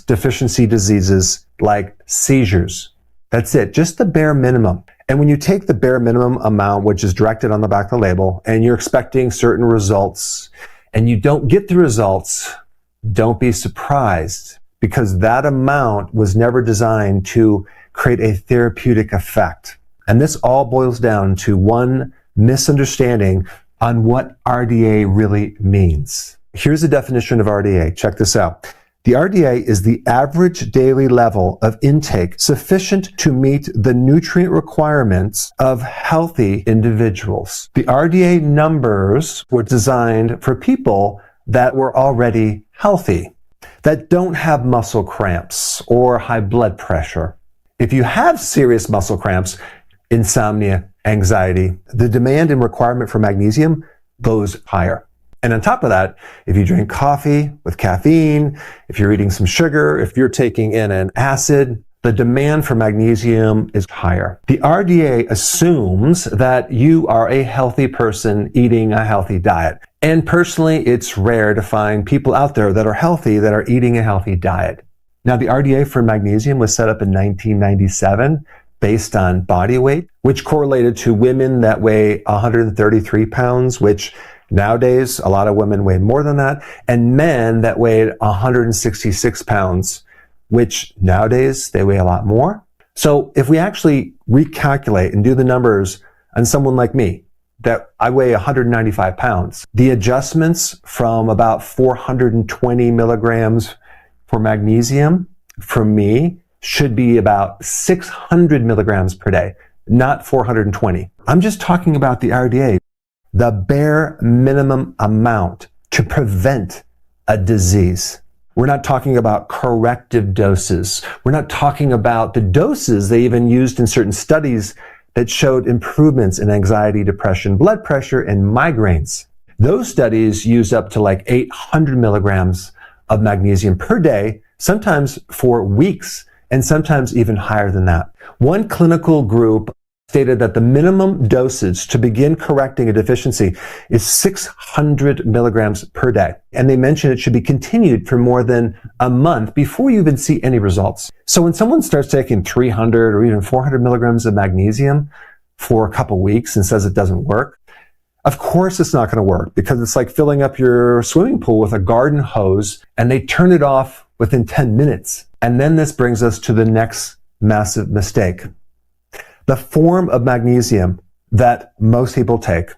deficiency diseases like seizures. That's it, just the bare minimum. And when you take the bare minimum amount, which is directed on the back of the label, and you're expecting certain results, and you don't get the results, don't be surprised, because that amount was never designed to create a therapeutic effect. And this all boils down to one misunderstanding on what RDA really means. Here's the definition of RDA. Check this out. The RDA is the average daily level of intake sufficient to meet the nutrient requirements of healthy individuals. The RDA numbers were designed for people that were already healthy, that don't have muscle cramps or high blood pressure. If you have serious muscle cramps, insomnia, anxiety, the demand and requirement for magnesium goes higher. And on top of that, if you drink coffee with caffeine, if you're eating some sugar, if you're taking in an acid, the demand for magnesium is higher. The RDA assumes that you are a healthy person eating a healthy diet. And personally, it's rare to find people out there that are healthy that are eating a healthy diet. Now, the RDA for magnesium was set up in 1997 based on body weight, which correlated to women that weigh 133 pounds, which nowadays, a lot of women weigh more than that, and men that weighed 166 pounds, which nowadays they weigh a lot more. So if we actually recalculate and do the numbers on someone like me, that I weigh 195 pounds, the adjustments from about 420 milligrams for magnesium for me should be about 600 milligrams per day, not 420. I'm just talking about the RDA. The bare minimum amount to prevent a disease. We're not talking about corrective doses. We're not talking about the doses they even used in certain studies that showed improvements in anxiety, depression, blood pressure, and migraines. Those studies used up to like 800 milligrams of magnesium per day, sometimes for weeks, and sometimes even higher than that. One clinical group stated that the minimum dosage to begin correcting a deficiency is 600 milligrams per day. And they mentioned it should be continued for more than a month before you even see any results. So when someone starts taking 300 or even 400 milligrams of magnesium for a couple weeks and says it doesn't work, of course it's not going to work, because it's like filling up your swimming pool with a garden hose and they turn it off within 10 minutes. And then this brings us to the next massive mistake. The form of magnesium that most people take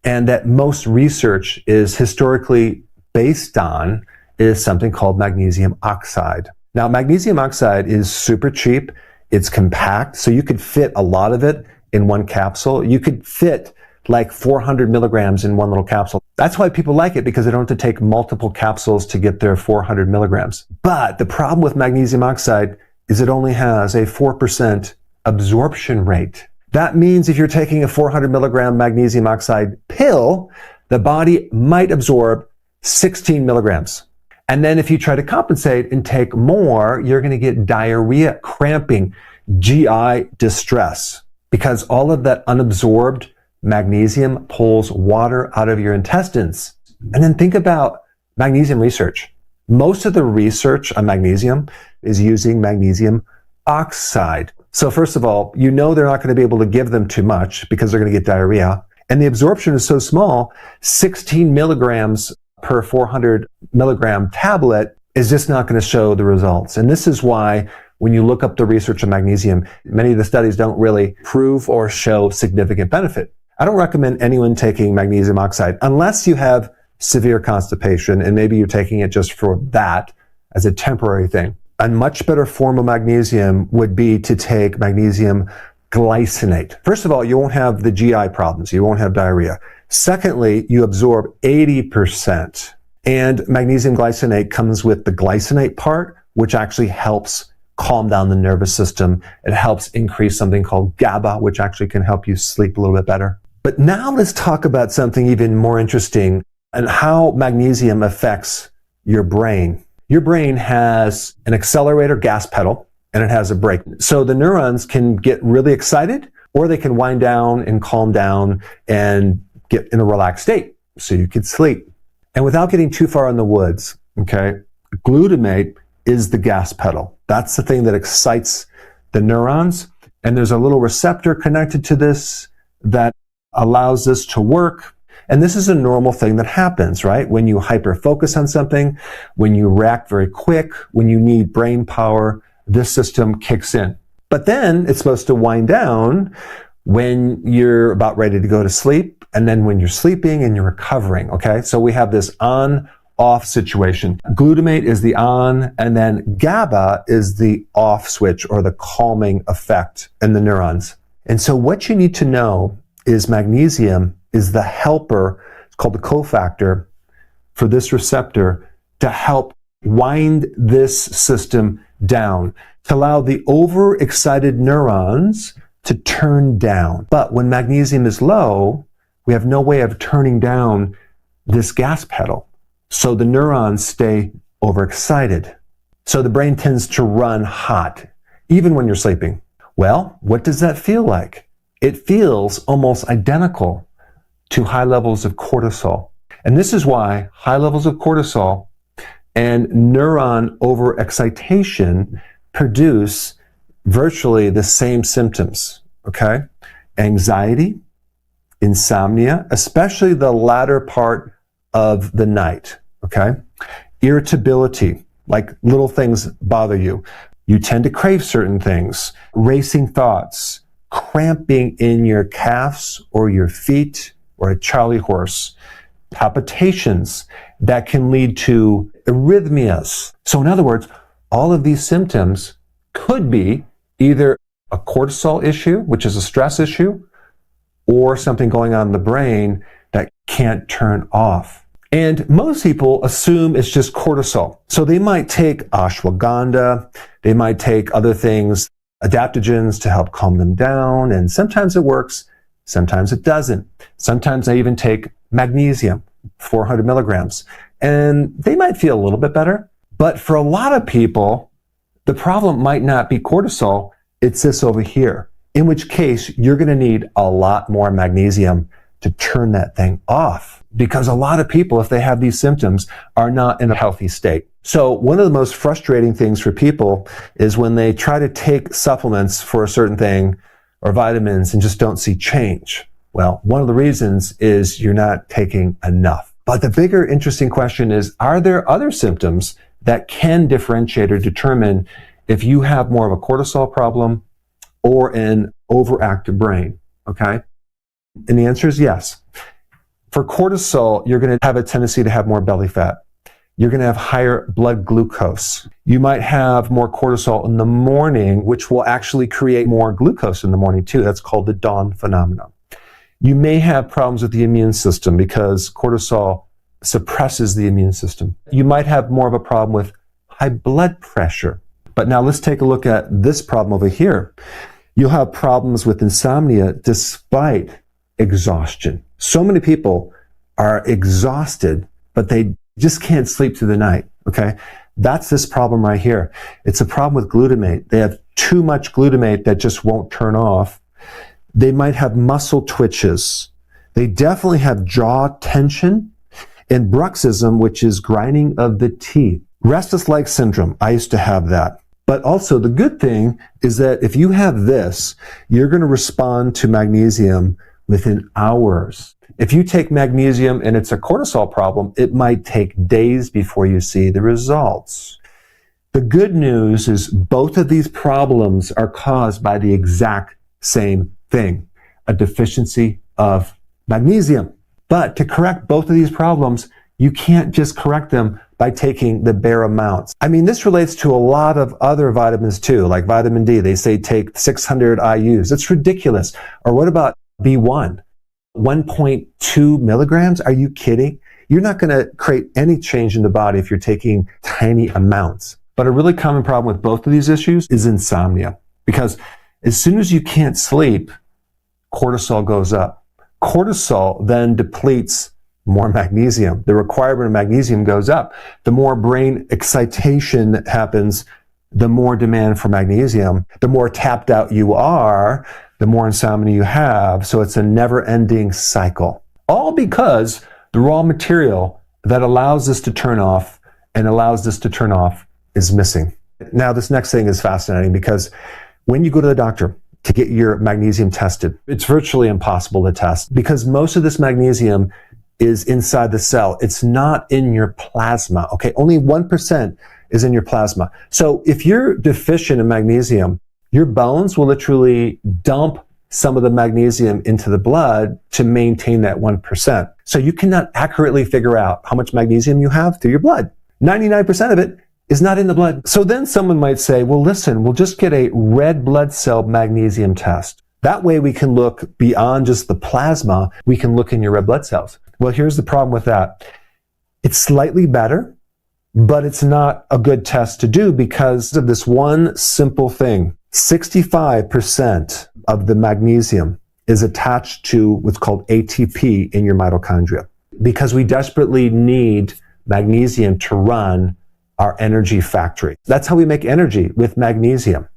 and that most research is historically based on is something called magnesium oxide. Now, magnesium oxide is super cheap. It's compact, so you could fit a lot of it in one capsule. You could fit like 400 milligrams in one little capsule. That's why people like it, because they don't have to take multiple capsules to get their 400 milligrams. But the problem with magnesium oxide is it only has a 4% absorption rate. That means if you're taking a 400 milligram magnesium oxide pill, the body might absorb 16 milligrams. And then if you try to compensate and take more, you're going to get diarrhea, cramping, GI distress, because all of that unabsorbed magnesium pulls water out of your intestines. And then think about magnesium research. Most of the research on magnesium is using magnesium oxide. So first of all, you know they're not going to be able to give them too much because they're going to get diarrhea. And the absorption is so small, 16 milligrams per 400 milligram tablet is just not going to show the results. And this is why when you look up the research on magnesium, many of the studies don't really prove or show significant benefit. I don't recommend anyone taking magnesium oxide unless you have severe constipation and maybe you're taking it just for that as a temporary thing. A much better form of magnesium would be to take magnesium glycinate. First of all, you won't have the GI problems. You won't have diarrhea. Secondly, you absorb 80%. And magnesium glycinate comes with the glycinate part, which actually helps calm down the nervous system. It helps increase something called GABA, which actually can help you sleep a little bit better. But now let's talk about something even more interesting and how magnesium affects your brain. Your brain has an accelerator gas pedal and it has a brake. So the neurons can get really excited or they can wind down and calm down and get in a relaxed state so you can sleep. And without getting too far in the woods, okay, glutamate is the gas pedal. That's the thing that excites the neurons. And there's a little receptor connected to this that allows this to work. And this is a normal thing that happens, right? When you hyper-focus on something, when you react very quick, when you need brain power, this system kicks in. But then it's supposed to wind down when you're about ready to go to sleep, and then when you're sleeping and you're recovering, okay? So we have this on-off situation. Glutamate is the on, and then GABA is the off switch, or the calming effect in the neurons. And so what you need to know is magnesium is the helper, it's called the cofactor, for this receptor to help wind this system down, to allow the overexcited neurons to turn down. But when magnesium is low, we have no way of turning down this gas pedal. So the neurons stay overexcited. So the brain tends to run hot, even when you're sleeping. Well, what does that feel like? It feels almost identical to high levels of cortisol. And this is why high levels of cortisol and neuron overexcitation produce virtually the same symptoms, okay? Anxiety, insomnia, especially the latter part of the night, okay? Irritability, like little things bother you. You tend to crave certain things, racing thoughts, cramping in your calves or your feet or a Charlie horse, palpitations that can lead to arrhythmias. So in other words, all of these symptoms could be either a cortisol issue, which is a stress issue, or something going on in the brain that can't turn off. And most people assume it's just cortisol. So they might take ashwagandha, they might take other things, adaptogens to help calm them down, and sometimes it works, sometimes it doesn't. Sometimes they even take magnesium, 400 milligrams, and they might feel a little bit better. But for a lot of people, the problem might not be cortisol, it's this over here, in which case you're going to need a lot more magnesium to turn that thing off. Because a lot of people, if they have these symptoms, are not in a healthy state. So one of the most frustrating things for people is when they try to take supplements for a certain thing or vitamins and just don't see change. Well, one of the reasons is you're not taking enough. But the bigger interesting question is, are there other symptoms that can differentiate or determine if you have more of a cortisol problem or an overactive brain, okay? And the answer is yes. For cortisol, you're going to have a tendency to have more belly fat. You're going to have higher blood glucose. You might have more cortisol in the morning, which will actually create more glucose in the morning too. That's called the dawn phenomenon. You may have problems with the immune system because cortisol suppresses the immune system. You might have more of a problem with high blood pressure. But now let's take a look at this problem over here. You'll have problems with insomnia despite exhaustion. So many people are exhausted, but they just can't sleep through the night, okay? That's this problem right here. It's a problem with glutamate. They have too much glutamate that just won't turn off. They might have muscle twitches. They definitely have jaw tension and bruxism, which is grinding of the teeth. Restless leg syndrome, I used to have that. But also the good thing is that if you have this, you're going to respond to magnesium within hours. If you take magnesium and it's a cortisol problem, it might take days before you see the results. The good news is both of these problems are caused by the exact same thing, a deficiency of magnesium. But to correct both of these problems, you can't just correct them by taking the bare amounts. I mean, this relates to a lot of other vitamins too, like vitamin D. They say take 600 IUs. It's ridiculous. Or what about B1? 1.2 milligrams? Are you kidding? You're not going to create any change in the body if you're taking tiny amounts. But a really common problem with both of these issues is insomnia. Because as soon as you can't sleep, cortisol goes up. Cortisol then depletes more magnesium. The requirement of magnesium goes up. The more brain excitation happens, the more demand for magnesium. The more tapped out you are, the more insomnia you have. So it's a never-ending cycle. All because the raw material that allows this to turn off and allows this to turn off is missing. Now, this next thing is fascinating because when you go to the doctor to get your magnesium tested, it's virtually impossible to test because most of this magnesium is inside the cell. It's not in your plasma, okay? Only 1% is in your plasma. So if you're deficient in magnesium, your bones will literally dump some of the magnesium into the blood to maintain that 1%. So you cannot accurately figure out how much magnesium you have through your blood. 99% of it is not in the blood. So then someone might say, well, listen, we'll just get a red blood cell magnesium test. That way we can look beyond just the plasma. We can look in your red blood cells. Well, here's the problem with that. It's slightly better, but it's not a good test to do because of this one simple thing. 65% of the magnesium is attached to what's called ATP in your mitochondria because we desperately need magnesium to run our energy factory. That's how we make energy, with magnesium.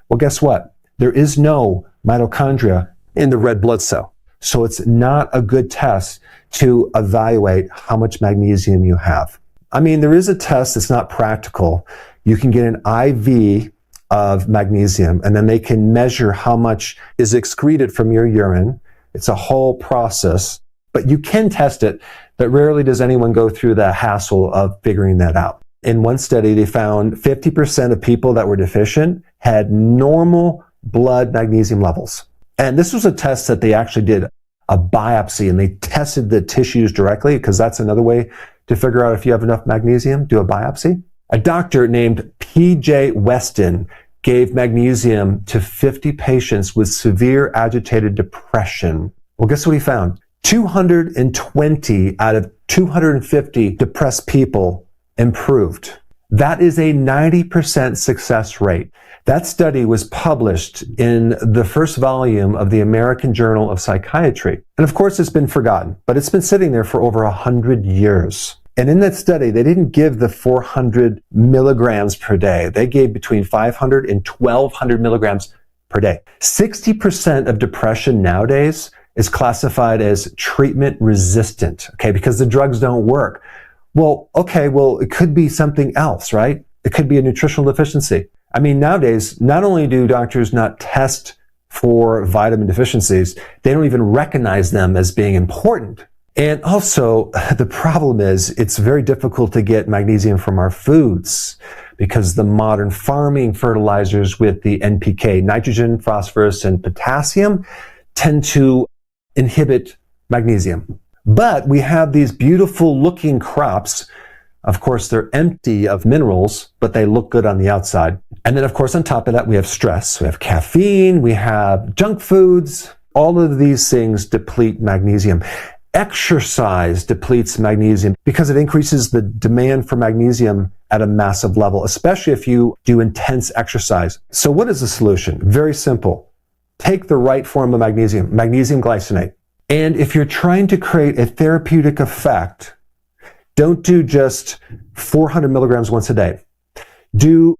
Well, guess what? There is no mitochondria in the red blood cell. So it's not a good test to evaluate how much magnesium you have. I mean, there is a test that's not practical. You can get an IV of magnesium, and then they can measure how much is excreted from your urine. It's a whole process, but you can test it, but rarely does anyone go through the hassle of figuring that out. In one study, they found 50% of people that were deficient had normal blood magnesium levels. And this was a test that they actually did a biopsy, and they tested the tissues directly, because that's another way to figure out if you have enough magnesium. Do a biopsy. A doctor named P.J. Weston gave magnesium to 50 patients with severe agitated depression. Well, guess what he found? 220 out of 250 depressed people improved. That is a 90% success rate. That study was published in the first volume of the American Journal of Psychiatry. And of course, it's been forgotten, but it's been sitting there for over 100 years. And in that study, they didn't give the 400 milligrams per day. They gave between 500 and 1200 milligrams per day. 60% of depression nowadays is classified as treatment resistant, okay, because the drugs don't work. Well, okay, well, it could be something else, right? It could be a nutritional deficiency. I mean, nowadays, not only do doctors not test for vitamin deficiencies, they don't even recognize them as being important. And also, the problem is it's very difficult to get magnesium from our foods because the modern farming fertilizers with the NPK, nitrogen, phosphorus, and potassium, tend to inhibit magnesium. But we have these beautiful looking crops. Of course, they're empty of minerals, but they look good on the outside. And then, of course, on top of that, we have stress. We have caffeine, we have junk foods. All of these things deplete magnesium. Exercise depletes magnesium because it increases the demand for magnesium at a massive level, especially if you do intense exercise. So what is the solution? Very simple. Take the right form of magnesium, magnesium glycinate. And if you're trying to create a therapeutic effect, don't do just 400 milligrams once a day. Do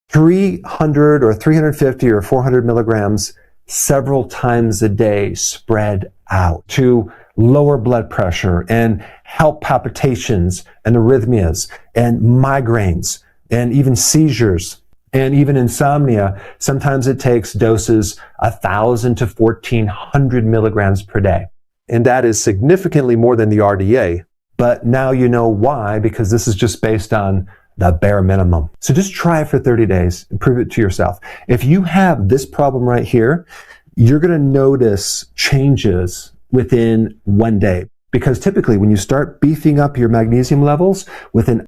300 or 350 or 400 milligrams several times a day, spread out, to lower blood pressure and help palpitations and arrhythmias and migraines and even seizures and even insomnia. Sometimes it takes doses 1,000 to 1,400 milligrams per day. And that is significantly more than the RDA. But now you know why, because this is just based on the bare minimum. So just try it for 30 days and prove it to yourself. If you have this problem right here, you're going to notice changes within one day. Because typically when you start beefing up your magnesium levels, within